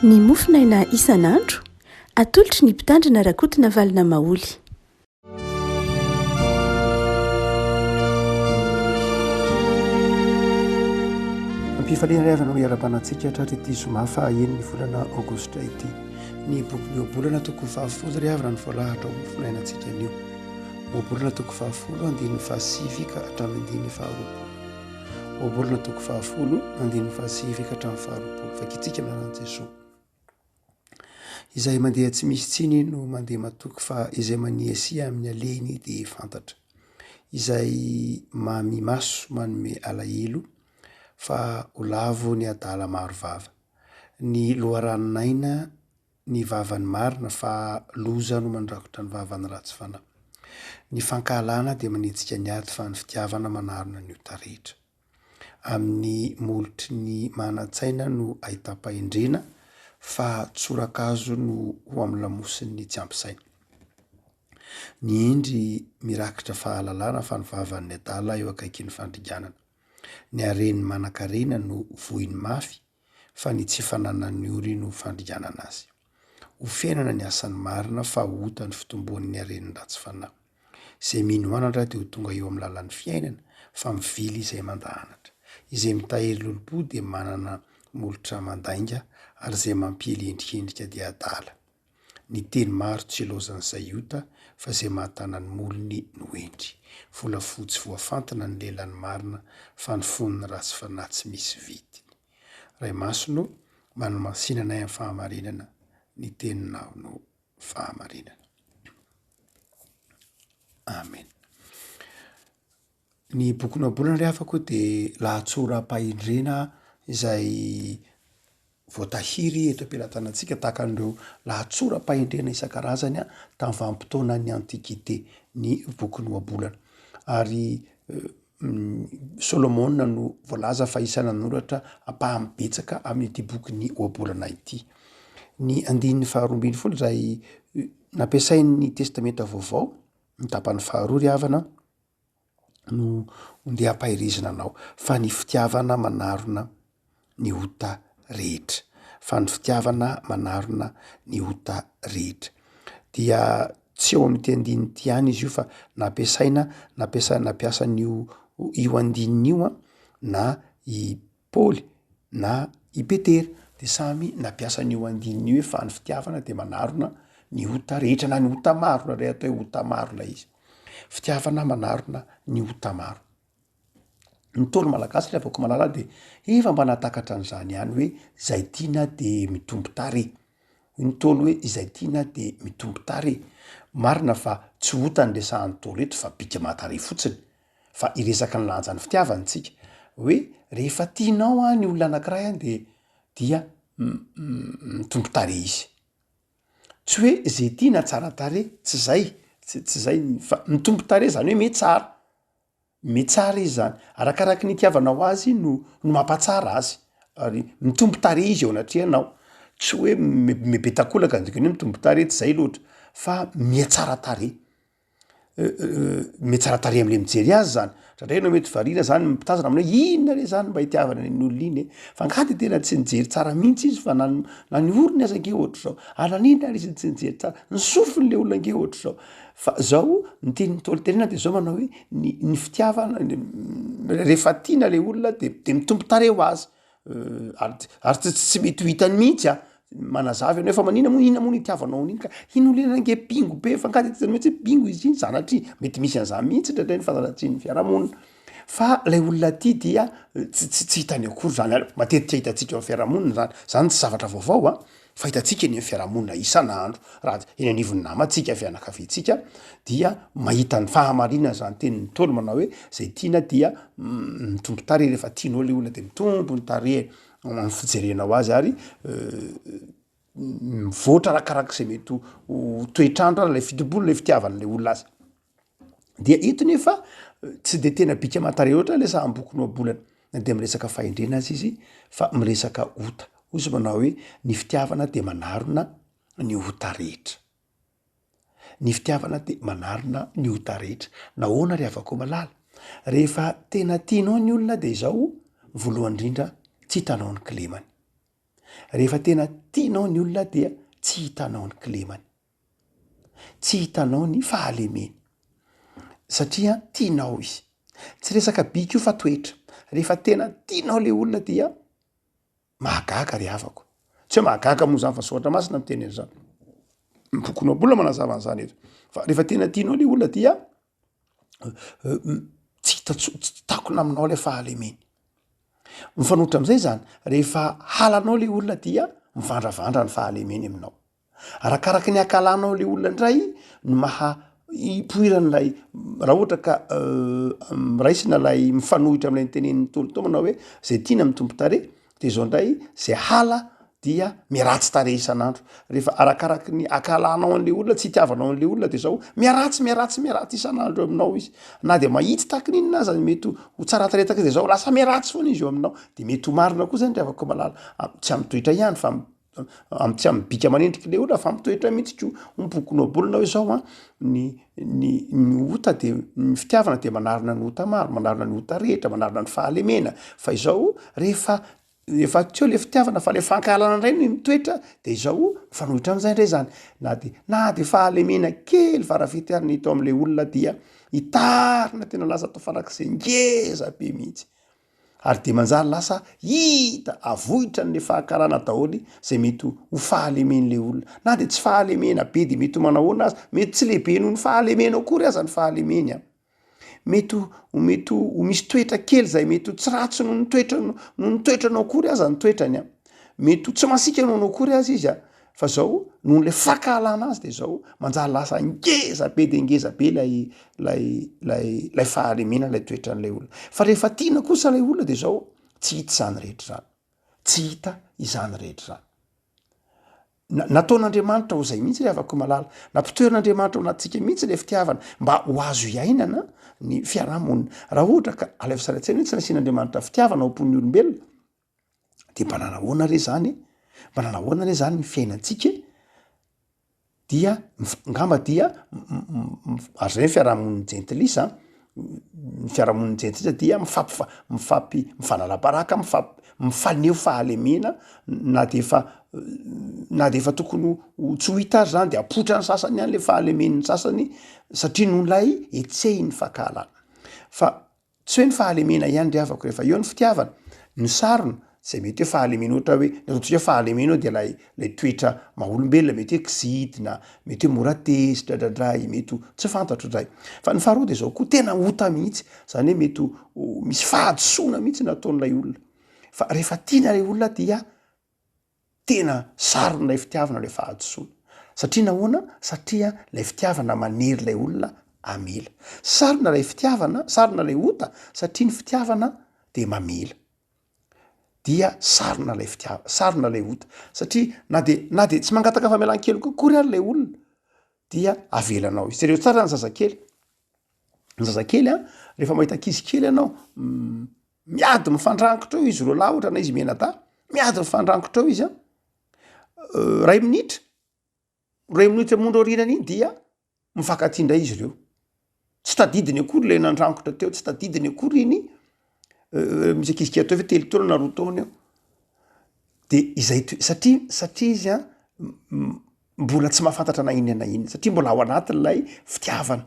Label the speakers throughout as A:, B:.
A: Ny mofinaina isan'andro atolotry ny mpitandrina rakotina valina maoly.
B: Ampifaliana ry avana iara-panantsika hatratr'ity zoma fahiny ny volana aogositra ity. Ny boky ny obolana toko fahafolo ry avana ny voalahatra ho mofinainantsika anio. Obolana toko fahafolo andiny fahasivika hatramin'ny andiny faharoapolo. Obolana toko fahafolo andiny fahasivika hatramin'ny faharoapolo. Fakitsika amin'anan'i Jesosy. Izay mandeha tsy misy tsiny no mandeha matoky fa izay maniesia amin'ny aleny dia fantatra. Izay mami maso manome alahelo fa ho lavo ny adala maro vava. Ny loharaninaina ny vavany marina fa loza no mandrakotra ny vavany ratsy fanahy. Ny fankahalana dia manitsika ny ady fa ny fitiavana manarona ny ota rehetra. Amin'ny molotry ny manan-tsaina no ahita-pahendrena fa tsorakazo no ho amin'ny lamosiny tsy ampy-saina. Ny endry mirakitra fahalalana fa ny vavan'ny adala eo akaiky ny fandriganana. Ny hareny manan-karena no vohiny mafy fa ny tsy fananan'ny ory no fandriganana azy. Ho fiainana ny asan'ny marina fa ho ota ny fitomboan'ny haren'ny ratsy fanahy. Izay mino anatra dia ho tonga eo amin'ny lalan'ny fiainana fa mivily izay mandahanatra. Izay mitahiry lolobo dia manana molotra mandainga ary izay mampiely endrikendrika dia adala. Ny teny maro tsy ilaozan'izay ota fa izay mahatana ny molony no endry. Volafotsy voafantana ny lelan'ny marina fa ny fonony ratsy fanahy tsy misy vidiny. Ray Masino manamasinana amin'ny fahamarinana, ny teninao no fahamarinana. Amen. Ny boky obolana ry afako dia lahatsoram-pahendrena izay voatahiry eto am-pelatanantsika tahaka an'ireo lahatsoram-pahendrena isan-karazany tamin'ny vanim-potoanan'ny antikite, ny boky obolana. Ary Solomona no voalaza fa isana noratra ampahamibetsaka amin'ity boky ny obolana ity. Ny andininy faharoambiny folo izay nampiasain'ny testamenta vaovao, ny tapany faharoa ry havana no ndeha hampahirizina anao fa ny fitiavana manarona ny ota rehetra. Fa ny fitiavana manarona ny ota rehetra. Dia tsy eo amin'ity andininy ity ihany izy io fa nampiasa io andininy io na i Paoly na i Petera dia samy nampiasa io andininy io fa ny fitiavana dia manarona ny ota rehetra na ny ota maro na ray atao hoe ota maro ilay izy. Fitiavana manarona ny ota maro. Ny Ntaolo malagasy rehefa afaka malala dia efa mba nahatakatra an'izany ihany hoe izay tiana dia mitombo tare. Ny Ntaolo hoe izay tiana dia mitombo tare. Marina fa tsy ota ny resahan'ny Ntaolo eto fa bika aman-tare fotsiny. Fa iresaka ny lanjan'ny fitiavana tsika hoe rehefa tianao ny olona anankiray dia mitombo tare izy. Tsy hoe izay tiana tsara tare, tsy zay fa mitombo tare zany hoe metsara. Metsara izy zany. Arakaraky ny itiavanao azy no mampatsara azy. Ary mitombo tare izy eo anatrehanao. Tsy hoe mibetakolaka ny dikany hoe mitombo tare tsy zay loatra fa mihatsara tare. Mihatsara tare amin'ilay mijery azy zany. Satria ianao mety variana zany mitazana aminao inona re zany mba hitiavana ny olona iny. Fa angaha tena tsy nijery tsara mihitsy izy fa na ny orony aza ange ohatra zao. Ary nanindra ary izy tsy nijery tsara. Ny sofiny le olona ange ohatra zao. Fa zao ny tenin'ny Ntaolo tenena dia zao manao hoe ny fitiavana rehefa tiana le olona dia mitombo tare ho azy. Ary tsy mety ho hitany mihitsy manazava ianao fa inona moa ny itiavanao an'iny ka iny olona ange pingo be fa angaha tena mety pingo izy iny zanatry mety misy an'izany mihitsy indray ny fantaratsian'ny fiarahamonina. Fa lay olona ty dia tsy hitany akory zany. Matetika hitantsika amin'ny fiarahamonina zany tsy zavatra vaovao fa hitantsika eny amin'ny fiarahamonina isan'andro. Raha eny anivon'ny namantsika fianakaviantsika dia mahita ny fahamarinana zany tenin'ny Ntaolo manao hoe izay tiana dia mitombo tare. Rehefa tianao le olona dia mitombo ny tare amin'ny fijerenao azy ary mivoatra arakarak'izay mety ho toetrandro lay fitomboana lay fitiavana lay olona azy. Dia ito nefa tsy dia tena bika aman-tare ohatra ilay sahamboky obolana. Na dia miresaka fahendrena azy izy fa miresaka ota. Ozy manao hoe ny fitiavana dia manarona ny ota rehetra. Ny fitiavana dia manarona ny ota rehetra. Nahoana ry havako malala? Rehefa tena tianao ny olona dia izao voalohany indrindra tsy hitanao ny kilemany. rehefa tena tianao ny olona dia tsy hitanao ny klemany, tsy hitanao ny fahalemeny satria tianao izy. Tsy resaka bika io fa toetra. Rehefa tena tianao le olona dia mahagaga ry havako. Tsy hoe mahagaga moa zany fa soatra masina miteny an'izany. Bokonao bola manazava an'izany eto. Fa rehefa tena tianao le olona dia tsy takona aminao le fahalemeny. Mifanohitra am'izay zany, rehefa halanao le olona dia mivandravandra ny fahalemeny aminao. Arakaraky ny akalanao le olona indray no ipoiran'lay raha ohatra ka raisina lay mifanohitra amin'ilay nitenen'ny tolotomana hoe zay tiana mitombo tare, de zao indray zay hala dia miaratsy tare isan'andro. Rehefa arakaraky ny akalanao an'le olona, tsy itiavanao an'le olona de zao miaratsy isan'andro aminao izy. Na de mahitsy taky ninona aza mety ho tsara taretaka de zao lasa miaratsy foana izy eo aminao. De mety ho marina koa zany ravako malala tsy am'toetra ihany fa tsy am'bika manendriky le olona fa mitoetra mihitsy ko mimpokonao bolona hoe zao ny ota de ny fitiavana de manarina ny ota maro, manarina ny ota rehetra, manarina ny fahalemena. Fa izao rehefa teo le fitiavana fa le fankahalana indray no mitoetra de izao mifanohitra am'izay indray zany. Na de fahalemena kely farafitiarina hita am'le olona dia hitarina tena lasa atao farak'izay ngeza be mihitsy. Ary de manjary lasa hita avohitra n'le fahakarana daholy zay mety ho fahalemen'le olona. Na de tsy fahalemena be de mety ho manahoana azy, mety tsy lehibe noho ny fahalemena akory aza ny fahalemeny a. Mety ho misy toetra kely zay mety ho tsy ratsy noho ny toetranao akory aza ny toetrany a. Mety ho tsy masika noho akory azy izy a. Fa zao noho le fankahalana azy de zao manjary lasa ngeza be de ngeza be lay fahalemena lay toetran'lay olona. Fa rehefa tiana kosa lay olona de zao tsy hita izany rehetra zany. Tsy hita izany rehetra zany. Nataon'Andriamanitra ho zay mihitsy rehavako malala. Nampitoeran'Andriamanitra ao anatintsika mihitsy le fitiavana mba ho azo iainana ny fiarahamonina. Raha ohatra ka alefa saratsena hoe tsy nasian'Andriamanitra fitiavana ao am-pon'ny olombelona de mba nanahoana re zany? Mba nanahoana re zany ny fiainantsika? Dia ngamba dia azo zay ny fiarahamoniny gentilisa, ny fiarahamoniny gentilisa dia mifanala-baraka, mifaneho fahalemena na de efa tokony tsy ho hita azy zany de apotra ny sasany ihany le fahalemen'ny sasany satria noho lay etsehiny fankahalana. Fa tsy hoe ny fahalemena ihany ry havako rehefa eo ny fitiavana, ny sarona zay mety hoe fahalemena ohatra hoe ataontsika hoe fahalemena de lay toetra maha-olombelona mety hoe kizitina, mety hoe mora tezitra dradray, mety ho tsy fantatro dray. Fa ny faharoa de zao koa tena ota mihitsy, zany hoe mety ho misy fahadisoana mihitsy nataon'lay olona. Fa rehefa tiana lay olona dia tena sarona lay fitiavana le fahadisoana. Satria nahoana? Satria lay fitiavana manery lay olona amela. Sarona lay fitiavana, sarona lay ota satria ny fitiavana de mamela. Dia sarona lay fitiavana, sarona lay ota. Satria na de tsy mangataka famelan-kely kokory ary lay olona dia avelanao izy. Jereo tsara ny zazakely. Ny zazakely rehefa mahita ankizy kely ianao miady mifandrangotra eo izy roa lahy ohatra na izy menada, miady mifandrangotra eo izy ray minitra mondro aorinana iny dia mifankatia indray izy ireo. Tsy tadidiny akory lay nandrangotra teo, tsy tadidiny akory iny misy ankizy kely atao hoe telo taona na roa taona eo. De izay satria izy mbola tsy mahafantatra na inona satria mbola ao anatin'lay fitiavana.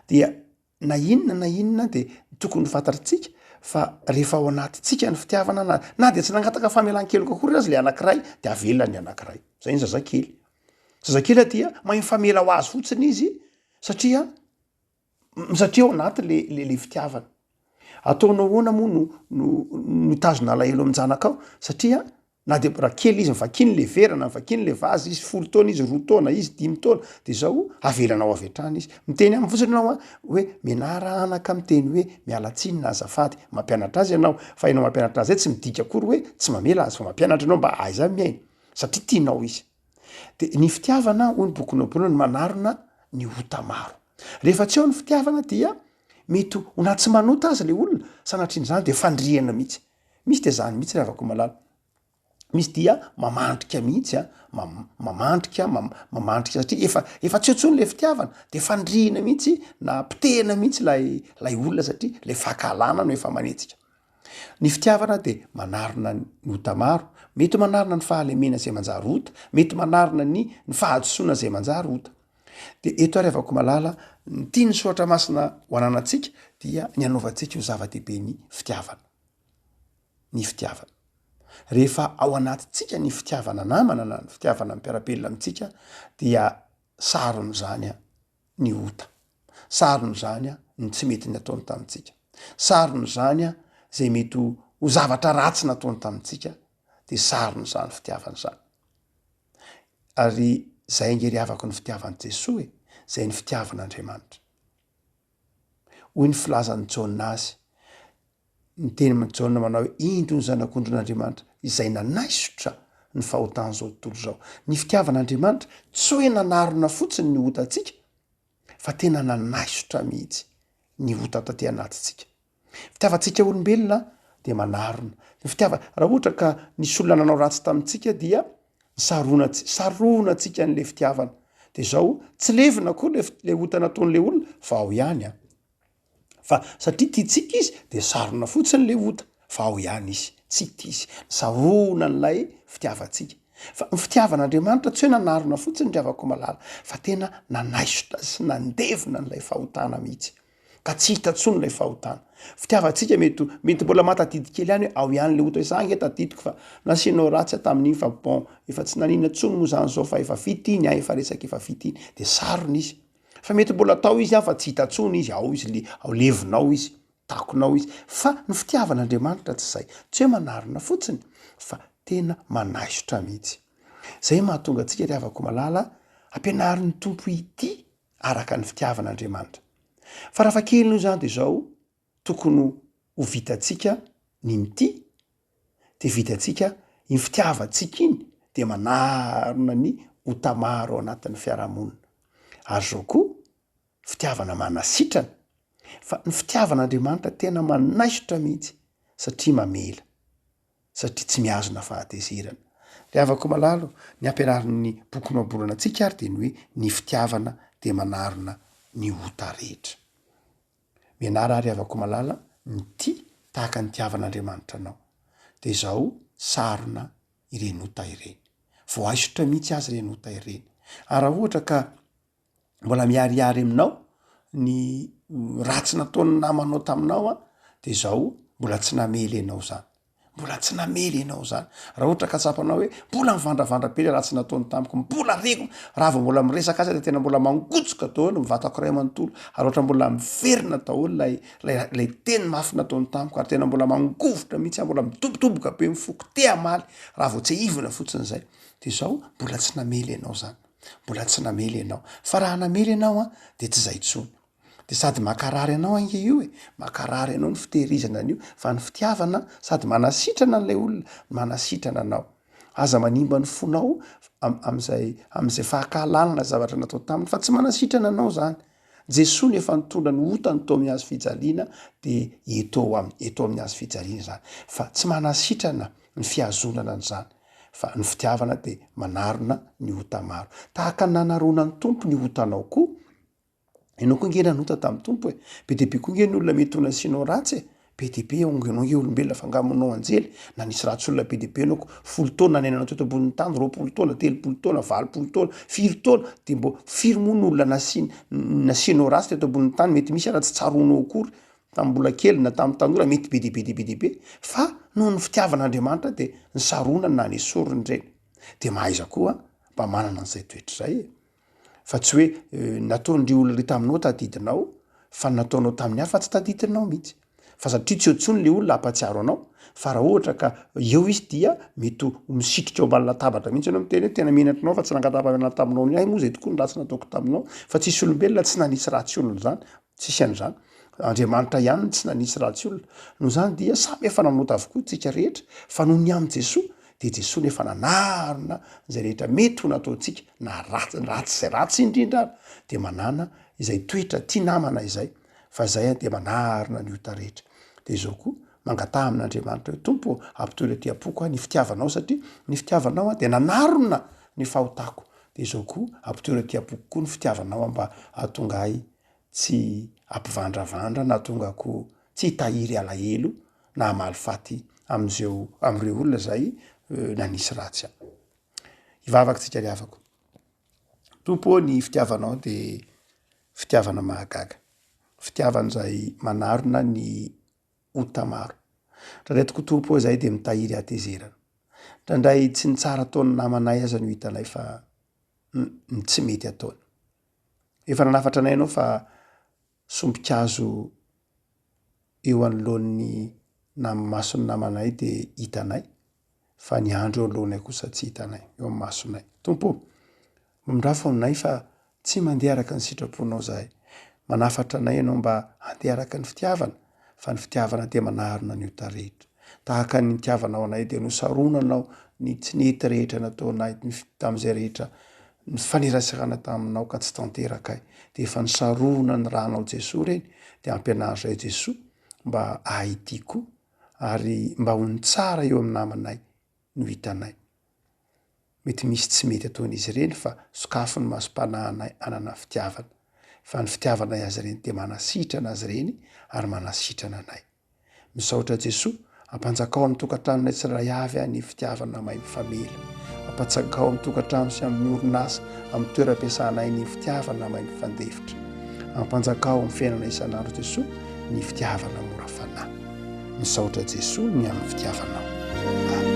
B: Dia na inona de tokony ho fantatritsika fa rehefa ao anatintsika ny fitiavana na de tsy nangataka famelan-kely kokory azy le anankiray de avelona ny anankiray. Zay ny zazakely. Zazakely dia mahay mifamela ho azy fotsiny izy satria ao anaty le fitiavana. Ataonao ahoana moa no tazona alahelo amin'janaka ao satria na de raha kely izy mivakiny le verana, mivakiny le vazy izy 10 taona izy 2 taona izy 5 taona de zao avelanao avy hatrany izy. Miteny aminy fotsiny ianao hoe mianara anaka miteny hoe mialatsiny na azafady, mampianatra azy ianao. Fa ianao mampianatra azy tsy midika akory hoe tsy mamela azy fa mampianatra ianao mba aiza miaina satria tianao izy. De ny fitiavana hoy ny bokonao bolony manarona ny ota maro. Rehefa tsy eo ny fitiavana dia mety ho na tsy manota azy le olona sanatrian'izany de fandriana mihitsy. Misy de zany mihitsy rehavako malala. Misy dia mamandrika mihitsy mamandrika satria efa tsy eo tsony le fitiavana de fandriana mihitsy na pitehina mihitsy lay olona satria le fankahalana no efa manetsika. Ny fitiavana de manarona ny otamaro, mety manarona ny fahalemena zay manjary ota, mety manarona ny fahadisoana zay manjary ota. De eto ary avako malala ny tia ny soatra masina ho ananantsika dia ny anaovantsika io zava-dehibe ny fitiavana. Ny fitiavana. Rehefa ao anatintsika ny fitiavana namana na ny fitiavana mipiarapelona amintsika dia sarony zany ny ota. Sarony zany ny tsy mety ny ataony tamintsika. Sarony zany zay mety ho zavatra ratsy nataony tamintsika de sarony zany fitiavana zany. Ary zay ngery avako ny fitiavan'i Jesosy zay ny fitiavan'Andriamanitra. Hoy ny filazan'ny Jaona azy, ny teny Jaona manao hoe indro ny zanak'ondron'Andriamanitra izay nanaisotra ny fahotana zao tontolo zao. Ny fitiavan'Andriamanitra tsy hoe nanarona fotsiny ny otantsika fa tena nanaisotra mihitsy ny ota taty anatintsika. Fitiavantsika olombelona de manarona. Ny raha ohatra ka nisy olona nanao ratsy tamintsika dia saronatsika n'le fitiavana. De zao tsy levina koa le ota nataon'le olona fa ao ihany fa satria tiatsika izy de sarona fotsiny le ota fa ao ihany izy, tsy tizy. Sarona n'lay fitiavantsika. Fa ny fitiavan'Andriamanitra tsy hoe nanarona fotsiny ny avako malala, fa tena nanaisotra sy nandevina n'lay fahotana mihitsy. Ka tsy hita tsony ilay fahotana. Fitiavantsika mety mbola matadidy kely ihany hoe ao ihany le ota hoe zany tadidiko fa nasianao ratsy tamin'iny fa bon efa tsy nanina tsony moa zany zao fa efa vita iny efa resaka efa vita iny de sarony izy. Fa mety mbola atao izy fa tsy hita tsony izy, ao izy ao levinao izy, takonao izy. Fa ny fitiavan'Andriamanitra tsy zay, tsy hoe manarona fotsiny fa tena manaisotra mihitsy. Zay mahatonga antsika ry havako malala ampianarin'ny tompo ity araka ny fitiavan'Andriamanitra. Farafahakeliny io zany de zao tokony ho vitantsika ny mity de vitantsika ny fitiavantsika iny de manarona ny otamaro ao anatin'ny fiarahamonina. Ary zao koa fitiavana manasitrana. Fa ny fitiavan'Andriamanitra tena manaisotra mihitsy satria mamela, satria tsy mihazona fahatezerana. Ry havako malalo, ny ampianarin'ny boky noaborana antsika ary de ny hoe ny fitiavana de manarona ny ota rehetra. Mianara ary havako malala ny tia tahaka ny tiavan'Andriamanitra anao. De zao sarona ireny ota ireny. Voaisotra mihitsy azy ireny ota ireny. Ary raha ohatra ka mbola miariary aminao ny ratsy nataon'ny namanao taminao de zao mbola tsy namely ianao zany. Mbola tsy namely ianao zany. Raha ohatra ka tsapanao hoe mbola mivandravandra be le ratsy nataony tamiko, mbola reko, raha vao mbola miresaka azy de tena mbola mangotsoka daholo mivatako ray amanontolo, ary ohatra mbola miverina daholo lay teny mafy nataony tamiko, ary tena mbola mangovotra mihitsy, mbola midobodoboka be mifoko te amaly, raha vao tsy hivona fotsiny zay. De zao mbola tsy namely ianao zany. Mbola tsy namely ianao. Fa raha namely ianao de tsy zay tsony. De sady makarary anao ange io makarary anao ny fitehirizana an'io, fa ny fitiavana sady manasitrana an'lay olona, manasitrana anao. Aza manimba ny fonao am'izay fahakalanana zavatra natao taminy fa tsy manasitrana anao zany. Jesosy efa nitondra ny otany tao amin'ny hazo fijaliana de eto amin'ny hazo fijaliana zany. Fa tsy manasitrana ny fiazonana an'izany. Fa ny fitiavana de manarona ny ota maro. Tahaka ny nanarona ny tompo ny otanao koa. Ianao koa nge nanota tamin'ny tompo be dia be koa nge ny olona mety ho nasianao ratsy be dia be ianao nge olombelona fangamonao anjely na nisy ratsy olona be dia be ianao 10 taona nanenanao teto ambonin'ny tany, 20 taona, 30 taona, 40 taona, 4 taona de mbo firy moa ny olona nasianao ratsy teto ambonin'ny tany, mety misy ara tsy tsaronao akory tamin'ny mbola kely na tamin'ny tanora, mety be dia be fa noho ny fitiavan'Andriamanitra de ny saronany na ny esoriny ireny. De mahaiza koa mba manana an'izay toetra izay fa tsy hoe nataondry olona taminao tadidinao fa nataonao tamin'ny hafa tsy tadidinao mihitsy. Fa satria tsy eo tsony le olona hampatsiaro anao, fa raha ohatra ka eo izy dia mety misitrika eo ambany latabatra mihitsy ianao miteny hoe tena menatrinao fa tsy nangatahana taminao ny ahy moa zay tokoa ny ratsy nataoko taminao, fa tsisy olombelona tsy nanisy ratsy olona zany, tsisy an'izany. Andriamanitra ihany tsy nanisy ratsy olona. Noho zany dia samy efa nanota avokoa tsika rehetra, fa noho ny amin'ny Jesosy de Jesosy nefa nanarona izay rehetra mety ho nataontsika na ratsy indrindra de manana izay toetra tia namana izay, fa zay de manarona ny ota rehetra. De zao koa mangataha amin'Andriamanitra hoe tompo ampitoy aty am-poko ny fitiavanao satria ny fitiavanao de nanarona ny fahotako. De zao koa ampitoy aty am-poko koa ny fitiavanao mba hahatonga ahy tsy ampivandravandra na hahatonga ko tsy hitahiry alahelo na malifaty am'ireo olona zay nanisy ratsy aho. Ivavaka tsika riavako. Tompo ny fitiavanao de fitiavana mahagaga. Fitiavana zay manarona ny otamaro. Ndraindray toko tompo zay de mitahiry atezerana. Ndraindray tsy ny tsara ataony namanay aza no hitanay fa ny tsy mety ataony. Efa nanafatra anay anao fa sombikazo eo anoloan'ny mason'ny namanay de hitanay fa ny andro eo anoloanay kosa tsy hitanay eo amin'ny masonay. Tompo, mandrafo aminay fa tsy mandeha araka ny sitraponao zahay. Manafatra anay ianao mba handeha araka ny fitiavana, fa ny fitiavana de manarona ny ota rehetra. Tahaka ny fitiavanao anay de nosaronanao ny tsy nety rehetra nataonay tam'izay rehetra ny fanerasana taminao ka tsy tanterakay. De efa nisarona ny ranao Jesosy reny de ampianarindray Jesosy mba ahay ity koa ary mba ho ny tsara eo amin'ny namanay no hitanay. Mety misy tsy mety ataon'izy ireny fa sokafony masom-panahinay anana fitiavana. Fa ny fitiavanay azy ireny de manasitrana azy ireny ary manasitrana anay. Misaotra Jesosy, ampanjakao amin'ny tokantranonay tsiray avy ny fitiavana mahay mifamela. Ampatsakao amin'ny tokantrano sy amin'ny orinasa, amin'ny toeram-piasanay ny fitiavana mahay mifandefitra. Ampanjakao amin'ny fiainana isan'andro Jesosy ny fitiavana mora fanahy. Misaotra Jesosy ny amin'ny fitiavanao.